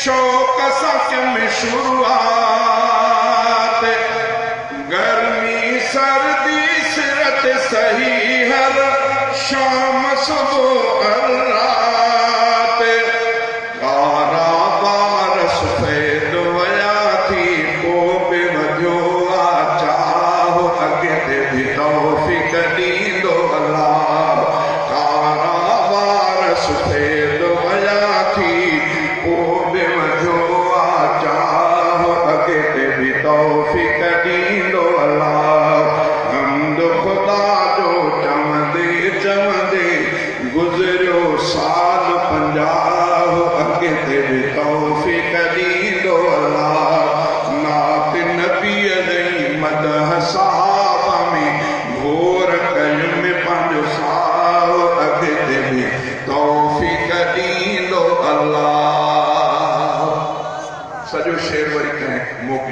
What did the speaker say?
शौक सच में शुरुआत, गर्मी सर्दी सिरत सही हर शाम सुबह हर रात। कारागार सफेद वया थी को बिवजो चाहो अगे भी तौफीक दींदो अल्लाह। कारागार सफेद वया थी को बिवजो चाहो अगे भी तौफीक दींदो अल्लाह। हमद खुदा जो चमदे चमदे